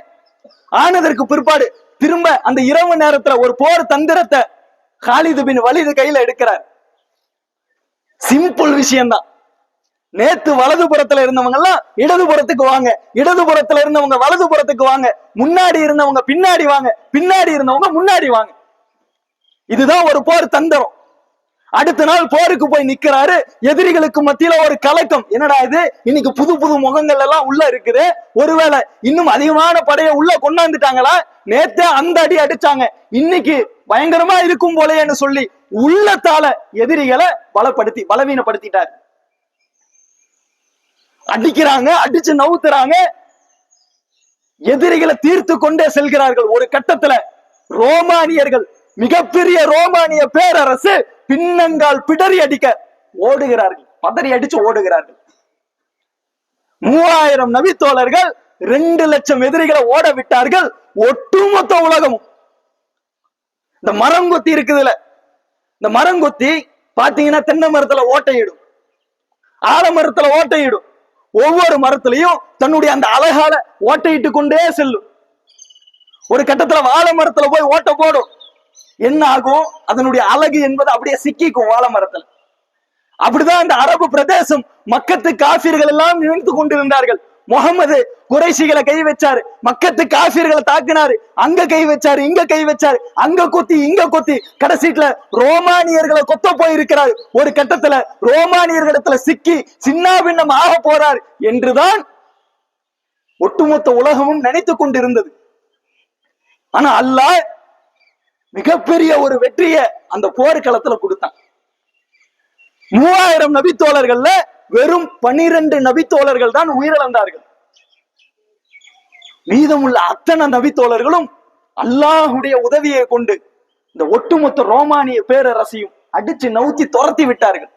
ஆனதற்கு பிற்பாடு திரும்ப அந்த இரவு நேரத்துல ஒரு போர் தந்திரத்தை ஹாலித் பின் வலீத் கையில எடுக்கிறார். சிம்பிள் விஷயம்தான். நேத்து வலதுபுறத்துல இருந்தவங்க எல்லாம் இடதுபுறத்துக்கு வாங்க, இடதுபுறத்துல இருந்தவங்க வலதுபுறத்துக்கு வாங்க, முன்னாடி இருந்தவங்க பின்னாடி வாங்க, பின்னாடி இருந்தவங்க முன்னாடி வாங்க. இதுதான் ஒரு போர் தந்திரம். அடுத்த நாள் போருக்கு போய் நிக்கிறாரு. எதிரிகளுக்கு மத்தியில ஒரு கலக்கம், என்னடா இது இன்னைக்கு புது புது முகங்கள் எல்லாம் உள்ள இருக்குது, ஒருவேளை இன்னும் அதிகமான படையை உள்ள கொண்டாந்துட்டாங்களா, நேத்தே அந்த அடி அடிச்சாங்க, இன்னைக்கு பயங்கரமா இருக்கும் போலேன்னு சொல்லி உள்ளத்தால எதிரிகளை பலவீனப்படுத்திட்டாரு. அடிக்கிறாங்க, அடிச்சு நவுத்துறாங்க, எதிரிகளை தீர்த்து கொண்டே செல்கிறார்கள். ஒரு கட்டத்துல ரோமானியர்கள், மிகப்பெரிய ரோமானிய பேரரசு பின்னங்கால் பிடரி அடிக்க ஓடுகிறார்கள், பதறி அடிச்சு ஓடுகிறார்கள். 3000 நபித்தோழர்கள் 2 லட்சம் எதிரிகளை ஓட விட்டார்கள். ஒட்டுமொத்த உலகமும் இந்த மரங்கொத்தி இருக்குதுல, இந்த மரங்கொத்தி பாத்தீங்கன்னா தென்னை மரத்துல ஓட்டையிடும், ஆலமரத்துல ஓட்டையிடும். ஒவ்வொரு மரத்திலையும் தன்னுடைய அந்த அழகால ஓட்டையிட்டு கொண்டே செல்லும். ஒரு கட்டத்துல வாழை மரத்துல போய் ஓட்ட போடும். என்ன ஆகும்? அதனுடைய அழகு என்பது அப்படியே சிக்கிக்கும் வாழை மரத்துல. அப்படிதான் அந்த அரபு பிரதேசம் மக்கத்து காபிர்கள் எல்லாம் நினைத்து கொண்டிருந்தார்கள். முகமது குறைஷிகளை கை வச்சாரு, மக்கத்து காபிர்களை தாக்குனாரு, அங்க கை வச்சாரு, இங்க கை வச்சாரு, அங்க கொத்தி இங்க கொத்தி, கடைசியில ரோமானியர்களை கொத்த போயிருக்கிறார். ஒரு கட்டத்துல ரோமானியர்களிடத்துல சிக்கி சின்னாபின்னம் ஆக போறார் என்றுதான் ஒட்டுமொத்த உலகமும் நினைத்து கொண்டிருந்தது. ஆனா அல்லாஹ் மிகப்பெரிய ஒரு வெற்றியை அந்த போர்க்களத்துல கொடுத்தான். 3000 நபித்தோழர்கள்ல வெறும் 12 நபித்தோழர்கள் தான் உயிரிழந்தார்கள். மீதமுள்ள அத்தனை நபித்தோழர்களும் அல்லாஹுடைய உதவியை கொண்டு இந்த ஒட்டுமொத்த ரோமானிய பேரரசையும் அடிச்சு நவுத்தி துரத்தி விட்டார்கள்.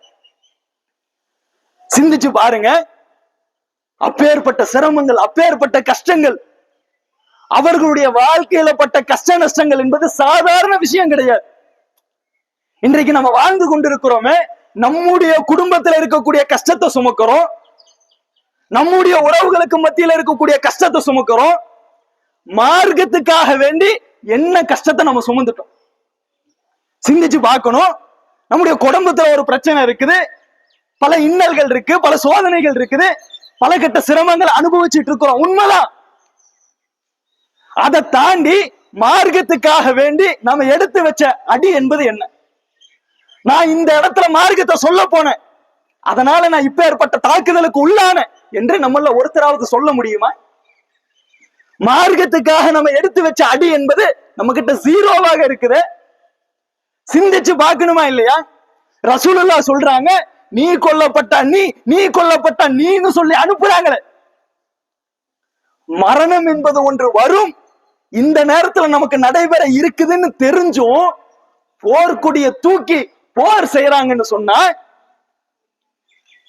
சிந்திச்சு பாருங்க, அப்பேற்பட்ட சிரமங்கள், அப்பேற்பட்ட கஷ்டங்கள், அவர்களுடைய வாழ்க்கையில பட்ட கஷ்ட நஷ்டங்கள் என்பது சாதாரண விஷயம் கிடையாது. இன்றைக்கு நம்ம வாழ்ந்து கொண்டிருக்கிறோமே, நம்முடைய குடும்பத்தில் இருக்கக்கூடிய கஷ்டத்தை சுமக்கிறோம், நம்முடைய உறவுகளுக்கு மத்தியில இருக்கக்கூடிய கஷ்டத்தை சுமக்கிறோம். மார்க்கத்துக்காக வேண்டி என்ன கஷ்டத்தை நம்ம சுமந்துட்டோம் சிந்திச்சு பார்க்கணும். நம்முடைய குடும்பத்துல ஒரு பிரச்சனை இருக்குது, பல இன்னல்கள் இருக்கு, பல சோதனைகள் இருக்குது, பல கட்ட சிரமங்கள் அனுபவிச்சுட்டு இருக்கிறோம், உண்மைதான். அதை தாண்டி மார்க்கத்துக்காக வேண்டி நாம எடுத்து வச்ச அடி என்பது என்ன? நான் இந்த இடத்துல மார்க்கத்தை சொல்ல போனேன், அதனால நான் இப்ப ஏற்பட்ட தாக்குதலுக்கு உள்ளான என்று நம்மள ஒருத்தராவது சொல்ல முடியுமா? மார்க்கத்துக்காக நம்ம எடுத்து வச்ச அடி என்பது நம்ம கிட்ட ஜீரோவாக இருக்குது. சிந்திச்சு பார்க்கணுமா இல்லையா? ரசூலுல்லாஹ் சொல்றாங்க, நீ கொல்லப்பட்ட நீ கொல்லப்பட்ட நீன்னு சொல்லி அனுப்புறாங்களே. மரணம் என்பது ஒன்று வரும், இந்த நேரத்துல நமக்கு நடைபெற இருக்குதுன்னு தெரிஞ்சும் போர்க்குடிய தூக்கி போர் செய்யறாங்கன்னு சொன்னா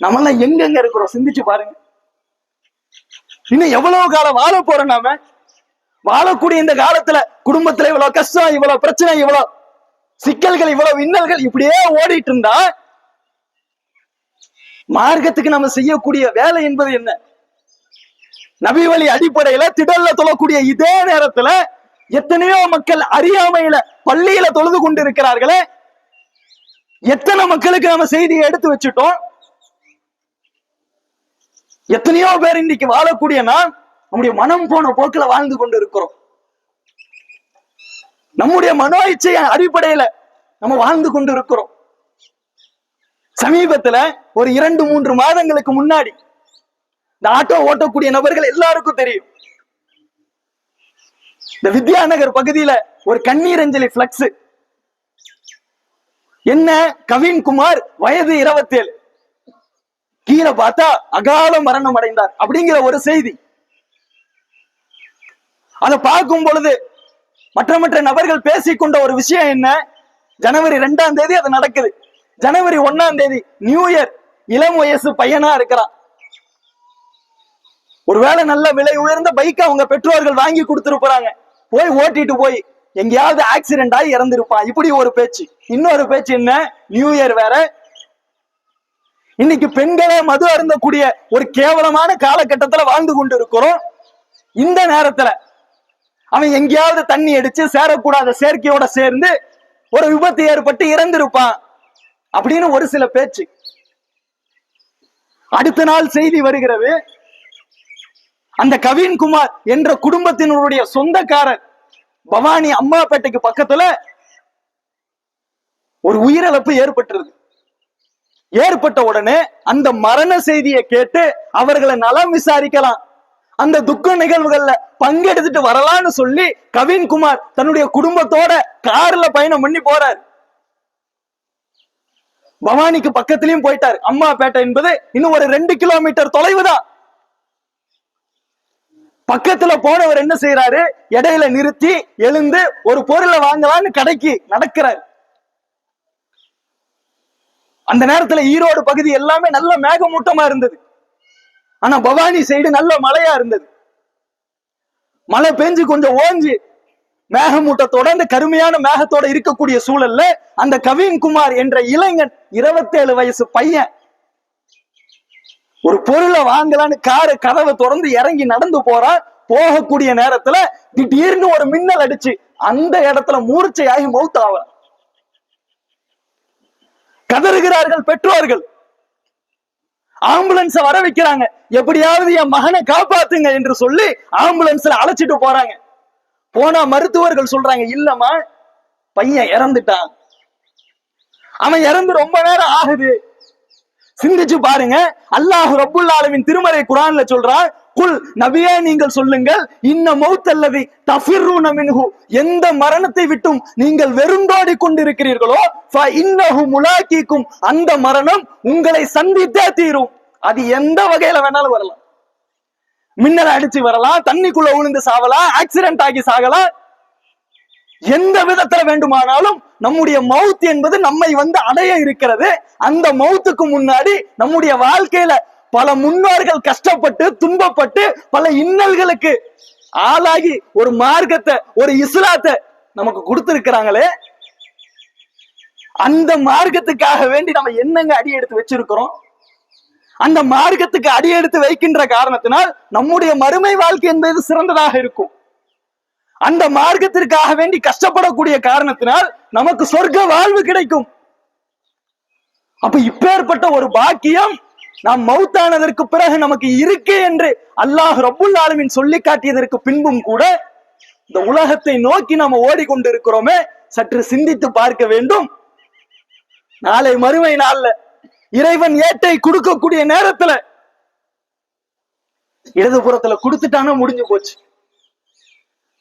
நம்ம எல்லாம் எங்கெங்க இருக்கிறோம் சிந்திச்சு பாருங்க. இன்னும் எவ்வளவு காலம் வாழ போறோம்? நாம வாழக்கூடிய இந்த காலத்துல குடும்பத்துல இவ்வளவு கஷ்டம், இவ்வளவு பிரச்சனை, இவ்வளவு சிக்கல்கள், இவ்வளவு இன்னல்கள் இப்படியே ஓடிட்டு இருந்தா மார்க்கத்துக்கு நம்ம செய்யக்கூடிய வேலை என்பது என்ன? நபி வழி அடிப்படையில திடல்ல தொழக்கூடிய இதே நேரத்துல எத்தனையோ மக்கள் அறியாமையில பள்ளியில தொழுது கொண்டு இருக்கிறார்களே, எத்தனை மக்களுக்கு நம்ம செய்தியை எடுத்து வச்சுட்டோம்? எத்தனையோ பேர் இன்னைக்கு வாழக்கூடிய நான் நம்முடைய மனம் போன போக்குல வாழ்ந்து கொண்டு இருக்கிறோம். நம்முடைய மனோ இச்சை அடிப்படையில நம்ம வாழ்ந்து கொண்டு இருக்கிறோம். சமீபத்துல ஒரு 2-3 மாதங்களுக்கு முன்னாடி இந்த ஆட்டோ ஓட்டக்கூடிய நபர்கள் எல்லாருக்கும் தெரியும், இந்த வித்யாநகர் பகுதியில ஒரு கண்ணீர் அஞ்சலி பிளக்ஸ். என்ன? கவின்குமார், வயது 27, கீழே பார்த்தா அகால மரணம் அடைந்தார் அப்படிங்கிற ஒரு செய்தி. அதை பார்க்கும் பொழுது மற்ற நபர்கள் பேசிக்கொண்ட ஒரு விஷயம் என்ன? ஜனவரி 2ஆம் தேதி அது நடக்குது, ஜனவரி 1ஆம் தேதி நியூ இயர், இளம் வயசு பையனா இருக்கிறான். ஒருவேளை நல்ல விலை உயர்ந்த பைக் அவங்க பெற்றோர்கள் வாங்கி கொடுத்திருப்பாங்க, போய் ஓட்டிட்டு போய் எங்கேயாவது ஆக்சிடென்ட் ஆகி இறந்திருப்பான். இப்படி ஒரு பேச்சு. இன்னொரு பேச்சு என்ன? நியூ இயர் வேற. இன்னைக்கு பெண்களே மது அருந்தக்கூடிய ஒரு கேவலமான காலகட்டத்துல வாழ்ந்து கொண்டு இருக்கிறோம். இந்த நேரத்துல அவன் எங்கேயாவது தண்ணி அடிச்சு சேரக்கூடாத சேர்க்கையோட சேர்ந்து ஒரு விபத்து ஏற்பட்டு இறந்திருப்பான் அப்படின்னு ஒரு சில பேச்சு. அடுத்த நாள் செய்தி வருகிறது, அந்த கவின்குமார் என்ற குடும்பத்தினருடைய சொந்தக்காரர் பவானி அம்மாப்பேட்டைக்கு பக்கத்துல ஒரு உயிரிழப்பு ஏற்பட்டிருக்கு. ஏற்பட்ட உடனே அந்த மரண செய்தியை கேட்டு அவர்களை நலம் விசாரிக்கலாம், அந்த துக்க நிகழ்வுகள்ல பங்கெடுத்துட்டு வரலான்னு சொல்லி கவின்குமார் தன்னுடைய குடும்பத்தோட கார்ல பயணம் பண்ணி போறார். பவானிக்கு பக்கத்திலையும் போயிட்டார். அம்மாப்பேட்டை என்பது இன்னும் ஒரு 2 கிலோமீட்டர் தொலைவு தான். பக்கத்துல போனவர் என்ன செய்யறாரு? இடையில நிறுத்தி எழுந்து ஒரு பொருளை வாங்கலான்னு கடைக்கு நடக்கிறார். அந்த நேரத்துல ஈரோடு பகுதி எல்லாமே நல்ல மேகமூட்டமா இருந்தது. ஆனா பவானி சைடு நல்ல மழையா இருந்தது. மழை பெஞ்சு கொஞ்சம் ஓஞ்சி மேகமூட்டத்தோட அந்த கருமையான மேகத்தோட இருக்கக்கூடிய சூழல்ல அந்த கவின்குமார் என்ற இளைஞன் 27 வயசு பையன் ஒரு பொருளை வாங்கலான்னு காரு கதவை திறந்து இறங்கி நடந்து போறான். போகக்கூடிய நேரத்துல திடீர்னு ஒரு மின்னல் அடிச்சு அந்த இடத்துல மூர்ச்சையாகி மௌத்தாவ கதறுகிறார்கள் பெற்றோர்கள். ஆம்புலன்ஸ் வர வைக்கிறாங்க, எப்படியாவது என் மகனை காப்பாத்துங்க என்று சொல்லி ஆம்புலன்ஸ்ல அழைச்சிட்டு போறாங்க. போனா மருத்துவர்கள் சொல்றாங்க, இல்லம்மா பையன் இறந்துட்டான், அவன் இறந்து ரொம்ப நேரம் ஆகுது. சிந்திச்சு பாருங்க, அல்லாஹ் ரப்புல் ஆலமீன் திருமறை குர்ஆன்ல சொல்றான், குல் நபியே நீங்கள் சொல்லுங்கள், இன்ன மௌத்தல்லதி தஃபிர்ரூன மின்ஹு, எந்த மரணத்தை விட்டும் நீங்கள் வெறுந்தோடி கொண்டிருக்கிறீர்களோ ஃப இன்னஹு முலாகிக்கும், அந்த மரணம் உங்களை சந்தித்தே தீரும். அது எந்த வகையில வேணாலும் வரலாம். மின்னல் அடிச்சு வரலாம், தண்ணிக்குள்ள விழுந்து சாகலாம், ஆக்சிடென்ட் ஆகி சாகலாம், எந்த விதத்துல வேண்டுமானாலும் நம்முடைய மவுத் என்பது நம்மை வந்து அடைய இருக்கிறது. அந்த மவுத்துக்கு முன்னாடி நம்முடைய வாழ்க்கையில பல முன்னோர்கள் கஷ்டப்பட்டு துன்பப்பட்டு பல இன்னல்களுக்கு ஆளாகி ஒரு மார்க்கத்தை ஒரு இஸ்லாத்தை நமக்கு கொடுத்திருக்கிறாங்களே, அந்த மார்க்கத்துக்காக வேண்டி நம்ம என்னங்க அடி எடுத்து வச்சிருக்கிறோம்? அந்த மார்க்கத்துக்கு அடி எடுத்து வைக்கின்ற காரணத்தினால் நம்முடைய மறுமை வாழ்க்கை என்பது சிறந்ததாக இருக்கும். அந்த மார்க்கத்திற்காக வேண்டி கஷ்டப்படக்கூடிய காரணத்தினால் நமக்கு சொர்க்க வாழ்வு கிடைக்கும். அப்ப இப்பேற்பட்ட ஒரு பாக்கியம் நாம் மௌத்தானதற்கு பிறகு நமக்கு இருக்கு என்று அல்லாஹ் ரப்புல் ஆலமீன் சொல்லி காட்டியதற்கு பின்பும் கூட இந்த உலகத்தை நோக்கி நாம ஓடிக்கொண்டிருக்கிறோமே, சற்று சிந்தித்து பார்க்க வேண்டும். நாளை மறுமை நாள்ல இறைவன் ஏட்டை கொடுக்கக்கூடிய நேரத்துல இடதுபுறத்துல கொடுத்துட்டானா முடிஞ்சு போச்சு.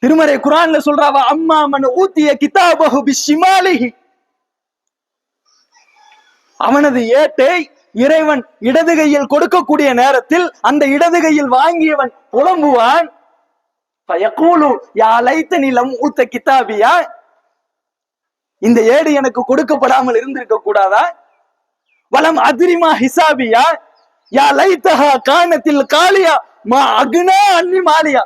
திருமறை குர்ஆன்ல சொல்றாவா, அம்மா மன் ஊதிய கிதாபஹு பிஷ்ஷிமாலிஹி, அவனது ஏட்டை இறைவன் இடது கையில் கொடுக்கக்கூடிய நேரத்தில் அந்த இடது கையில் வாங்கியவன் புலம்புவான், ஃபயகூலு யா லைத்தனி லம் ஊத கிதாபியா, இந்த ஏடு எனக்கு கொடுக்கப்படாமல் இருந்திருக்க கூடாதா? வலம் அதிரிமா ஹிசாபியா, யா லைத்தஹா கானத்தில் காலியா மா அக்னா அன்னி மாலியா,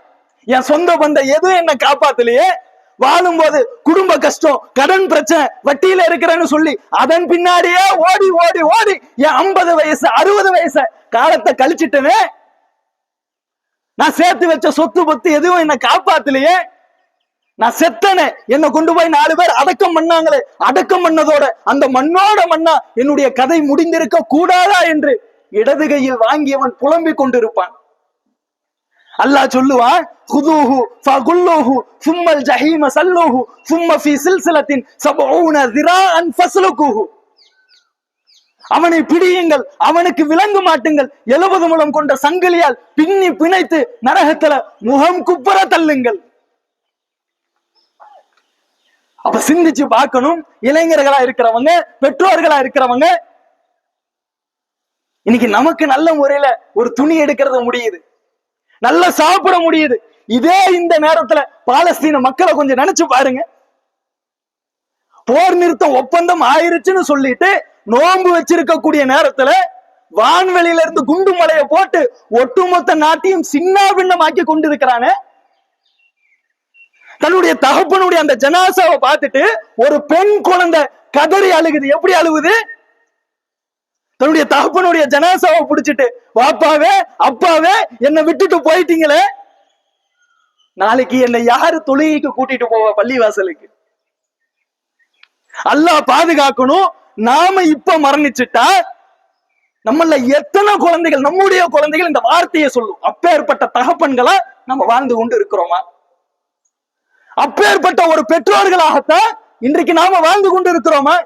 என் சொந்த பந்த எதுவும் என்ன காப்பாத்தலையே, வாழும்போது குடும்ப கஷ்டம், கடன் பிரச்சனை, வட்டியில இருக்கிறேன்னு சொல்லி அதன் பின்னாடியே ஓடி ஓடி ஓடி என் 50 வயசு 60 வயசு காலத்தை கழிச்சிட்டனே, நான் சேர்த்து வச்ச சொத்து பத்து எதுவும் என்ன காப்பாத்தலையே, நான் செத்தனே, என்னை கொண்டு போய் 4 பேர் அடக்கம் பண்ணாங்களே, அடக்கம் பண்ணதோட அந்த மண்ணோட மண்ணா என்னுடைய கதை முடிந்திருக்க கூடாதா என்று இடது கையில் வாங்கியவன் புலம்பிக் கொண்டிருப்பான். அல்லாஹ் சொல்லுவான், குதூஹு ஃபகுல்லூஹு சும்மல் ஜஹீம சல்லூஹு சும்ம ஃபீ சில்சிலத்தின் 70 ذراعا ஃபஸ்லுகுஹு, அவனை பிடியுங்கள், அவனுக்கு விலங்கு மாட்டுங்கள், 70 முழம் கொண்ட சங்கிலியால் பின்னி பிணைத்து நரகத்துல முகம் குப்புற தள்ளுங்கள். அப்ப சிந்திச்சு பார்க்கணும். இளைஞர்களா இருக்கிறவங்க, பெற்றோர்களா இருக்கிறவங்க, இன்னைக்கு நமக்கு நல்ல முறையில ஒரு துணி எடுக்கிறது முடியுது, நல்லா சாப்பிட முடியுது. இதே இந்த நேரத்துல பாலஸ்தீன மக்களை கொஞ்சம் நினைச்சு பாருங்க. போர் நிறுத்தம் ஒப்பந்தம் ஆயிருச்சுன்னு சொல்லிட்டு நோன்பு வச்சிருக்கக்கூடிய நேரத்துல வான்வெளியில இருந்து குண்டு மலையை போட்டு ஒட்டுமொத்த நாட்டையும் சின்ன பின்னமாக்கி கொண்டிருக்கிறான. தன்னுடைய தகப்பனுடைய அந்த ஜனாசாவை பார்த்துட்டு ஒரு பெண் குழந்தை கதறி அழுகுது. எப்படி அழுகுது? தன்னுடைய தகப்பனுடைய ஜனாசாவை பிடிச்சிட்டு, வாப்பாவே அப்பாவே என்னை விட்டுட்டு போயிட்டீங்களே, நாளைக்கு என்னை யாரு தொழுகைக்கு கூட்டிட்டு போவ பள்ளிவாசலுக்கு? அல்லாஹ் பாதுகாக்கணும். நாம இப்ப மரணிச்சுட்டா நம்மள எத்தனை குழந்தைகள், நம்முடைய குழந்தைகள் இந்த வார்த்தையை சொல்லும். அப்பேற்பட்ட தகப்பன்களா நம்ம வாழ்ந்து கொண்டு இருக்கிறோமா? அப்பேற்பட்ட ஒரு பெற்றோர்களாகத்தான் இன்றைக்கு நாம வாழ்ந்து கொண்டு இருக்கிறோமா?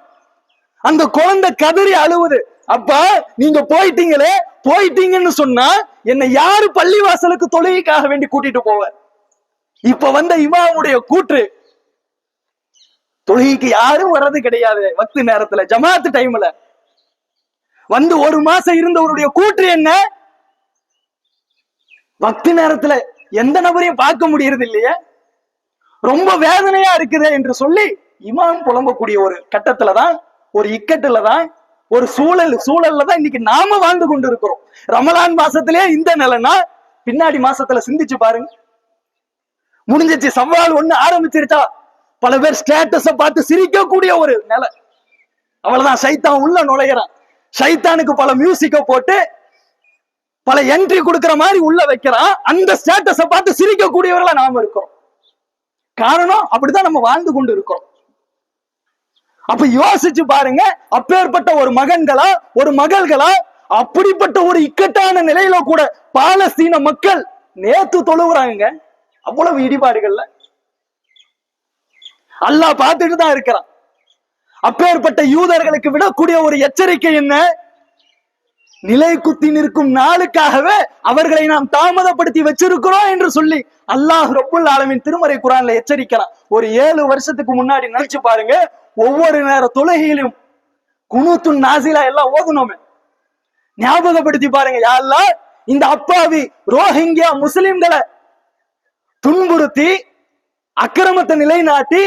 அந்த குழந்தை கதறி அழுவுது, அப்பா நீங்க போயிட்டீங்களே, போயிட்டீங்கன்னு சொன்னா என்னை யாரு பள்ளிவாசலுக்கு தொழுகைக்காக வேண்டி கூட்டிட்டு போவ? இப்ப வந்த இமாமுடைய கூற்று, தொழுகைக்கு யாரும் வர்றது கிடையாது. வக்து நேரத்துல ஜமாத்து டைம்ல வந்து 1 மாசம் இருந்தவருடைய கூற்று என்ன? வக்து நேரத்துல எந்த நபரையும் பார்க்க முடியறது இல்லையே, ரொம்ப வேதனையா இருக்குது என்று சொல்லி இமாம் புலம்பக்கூடிய ஒரு கட்டத்துலதான், ஒரு இக்கட்டுலதான், ஒரு சூழல்ல தான் இன்னைக்கு நாம வாழ்ந்து கொண்டு இருக்கிறோம். ரமலான் மாசத்திலே இந்த நிலைன்னா பின்னாடி மாசத்துல சிந்திச்சு பாருங்க. முடிஞ்சிச்சு, சவால் ஒண்ணு ஆரம்பிச்சிருச்சா பல பேர் ஸ்டேட்டஸ பார்த்து சிரிக்கக்கூடிய ஒரு நிலை. அவ்வளவுதான், சைத்தான் உள்ள நுழைகிறான். சைத்தானுக்கு பல மியூசிக்க போட்டு பல என்ட்ரி கொடுக்கிற மாதிரி உள்ள வைக்கிறான். அந்த ஸ்டேட்டஸ பார்த்து சிரிக்கக்கூடியவர்களா நாம இருக்கிறோம். காரணம் அப்படிதான் நம்ம வாழ்ந்து கொண்டு இருக்கோம். அப்ப யோசிச்சு பாருங்க, அப்பேற்பட்ட ஒரு மகன்களா ஒரு மகள்களா அப்படிப்பட்ட ஒரு இக்கட்டான நிலையில கூட பாலஸ்தீன மக்கள் நேத்து தொழுகிறாங்க. அவ்வளவு இடிபாடுகள்ல அல்லாஹ் பார்த்துட்டு தான் இருக்கிறான். அப்பேற்பட்ட யூதர்களுக்கு விடக்கூடிய ஒரு எச்சரிக்கை என்ன? நிலை குத்தி நிற்கும் நாளுக்காகவே அவர்களை நாம் தாமதப்படுத்தி வச்சிருக்கிறோம் என்று சொல்லி அல்லாஹ் ரப்புல் ஆலமீன் திருமறை குர்ஆன்ல எச்சரிக்கிறான். ஒரு 7 வருஷத்துக்கு முன்னாடி நினைச்சு பாருங்க, ஒவ்வொரு நேர தொழுகையிலும் குனூத்துன் நாசிலா எல்லாம் ஓதுனோமே, ஞாபகப்படுத்தி பாருங்க. யா அல்லாஹ், இந்த அப்பாவி ரோஹிங்கியா முஸ்லிம்களை துன்புறுத்தி அக்கிரமத்தை நிலைநாட்டி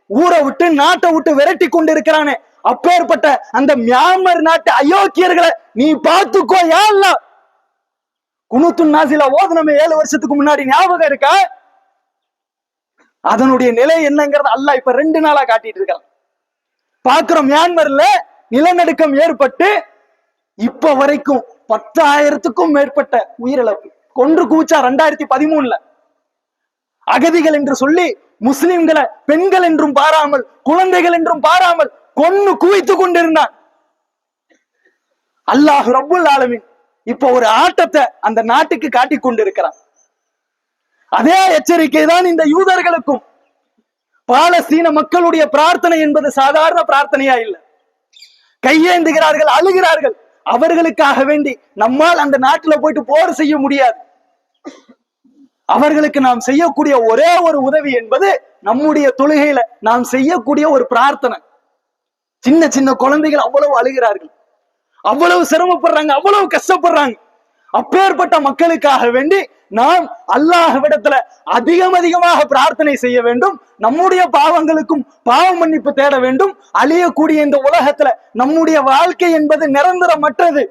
ஊரை விட்டு நாட்டை விட்டு விரட்டி கொண்டு இருக்கிறானே, அப்பேற்பட்ட அந்த மியான்மர் நாட்டு அயோக்கியர்களை நீ பார்த்துக்கோ யா அல்லாஹ். குனூத்துன் நாசிலா ஓதுனோமே 7 வருஷத்துக்கு முன்னாடி, ஞாபகம் இருக்கா? அதனுடைய நிலை என்னங்கிறத அல்லாஹ் இப்ப 2 நாளா காட்டிட்டு இருக்கான். பாக்குறோம், மியான்மர்ல நிலநடுக்கம் ஏற்பட்டு இப்ப வரைக்கும் 10,000க்கும் மேற்பட்ட உயிரிழப்பு. கொன்று குவிச்சா 2013ல. அகதிகள் என்று சொல்லி முஸ்லிம்களை பெண்கள் என்றும் பாராமல் குழந்தைகள் என்றும் பாராமல் கொன்னு குவித்து கொண்டிருந்தான். அல்லாஹ் ரப்புல் ஆலமீன் இப்ப ஒரு ஆட்டத்தை அந்த நாட்டுக்கு காட்டி கொண்டிருக்கிறான். அதே எச்சரிக்கை தான் இந்த யூதர்களுக்கும். பாலஸ்தீன மக்களுடைய பிரார்த்தனை என்பது சாதாரண பிரார்த்தனையா இல்லை. கையேந்துகிறார்கள், அழுகிறார்கள். அவர்களுக்காக வேண்டி நம்மால் அந்த நாட்டுல போயிட்டு போர் செய்ய முடியாது. அவர்களுக்கு நாம் செய்யக்கூடிய ஒரே ஒரு உதவி என்பது நம்முடைய தொழுகையில நாம் செய்யக்கூடிய ஒரு பிரார்த்தனை. சின்ன சின்ன குழந்தைகள் அவ்வளவு அழுகிறார்கள், அவ்வளவு சிரமப்படுறாங்க, அவ்வளவு கஷ்டப்படுறாங்க. அப்பேற்பட்ட மக்களுக்காக வேண்டி நாம் அல்லாஹ்விடத்துல அதிகமாக பிரார்த்தனை செய்ய வேண்டும். நம்முடைய பாவங்களுக்கும் பாவ மன்னிப்பு தேட வேண்டும். அழியக்கூடிய இந்த உலகத்துல நம்முடைய வாழ்க்கை என்பது நிரந்தரமற்றது.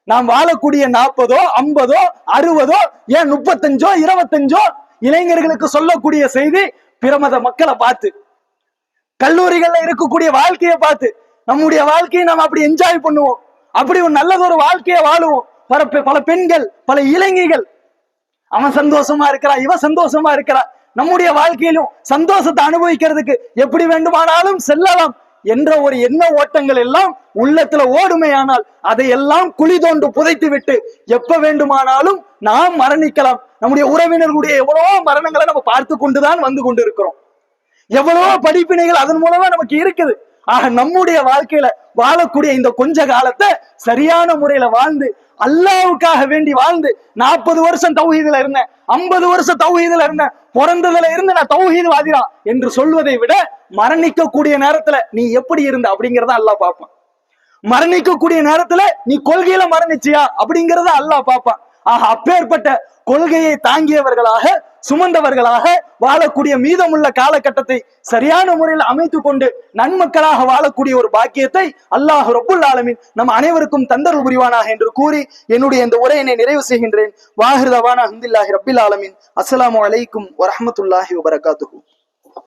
நாம் வாழக்கூடிய 40, 50, 60, ஏன் 35, 25 இளைஞர்களுக்கு சொல்லக்கூடிய செய்தி, பிரமத மக்களை பார்த்து, கல்லூரிகள்ல இருக்கக்கூடிய வாழ்க்கையை பார்த்து நம்முடைய வாழ்க்கையை நாம் அப்படி என்ஜாய் பண்ணுவோம், அப்படி ஒரு நல்லதொரு வாழ்க்கையை வாழுவோம். பல பெண்கள், பல இளைஞர்கள், அவன் சந்தோஷமா இருக்கிறான், இவன் சந்தோஷமா இருக்கிறான், நம்முடைய வாழ்க்கையிலும் சந்தோஷத்தை அனுபவிக்கிறதுக்கு எப்படி வேண்டுமானாலும் செல்லலாம் என்ற ஒரு எண்ண ஓட்டங்கள் எல்லாம் உள்ளத்துல ஓடுமையானால் அதையெல்லாம் குழி தோண்டு புதைத்து விட்டு எப்ப வேண்டுமானாலும் நாம் மரணிக்கலாம். நம்முடைய உறவினர்களுடைய எவ்வளவோ மரணங்களை நம்ம பார்த்து கொண்டுதான் வந்து கொண்டு இருக்கிறோம். எவ்வளவோ படிப்பினைகள் அதன் மூலமா நமக்கு இருக்குது. ஆக நம்முடைய வாழ்க்கையில வாழக்கூடிய இந்த கொஞ்ச காலத்தை சரியான முறையில வாழ்ந்து அல்லாஹ்வுக்காக வேண்டி வாழ்ந்து 40 வருஷம் தௌஹீதுல இருந்தேன், 50 வருஷம் தௌஹீதுல இருந்தேன், பிறந்ததுல இருந்து நான் தௌஹீது வாதிதான் என்று சொல்வதை விட மரணிக்கக்கூடிய நேரத்துல நீ எப்படி இருந்த அப்படிங்கறத அல்லாஹ் பார்ப்பான். மரணிக்கக்கூடிய நேரத்துல நீ கொள்கையில மரணிச்சியா அப்படிங்கறத அல்லாஹ் பார்ப்பான். ஆக அப்பேற்பட்ட கொள்கையை தாங்கியவர்களாக சுமந்தவர்களாக வாழக்கூடிய மீதமுள்ள காலகட்டத்தை சரியான முறையில் அமைத்துக் கொண்டு நன்மக்களாக வாழக்கூடிய ஒரு பாக்கியத்தை அல்லாஹ் ரப்புல் ஆலமீன் நம் அனைவருக்கும் தந்தருள் புரிவானாக என்று கூறி என்னுடைய இந்த உரையினை நிறைவு செய்கின்றேன். வாஹிர் தவானா அல்ஹம்துலில்லாஹி ரப்பில் ஆலமீன். அஸ்ஸலாமு அலைக்கும் வரஹ்மத்துல்லாஹி வபரகாத்துஹு.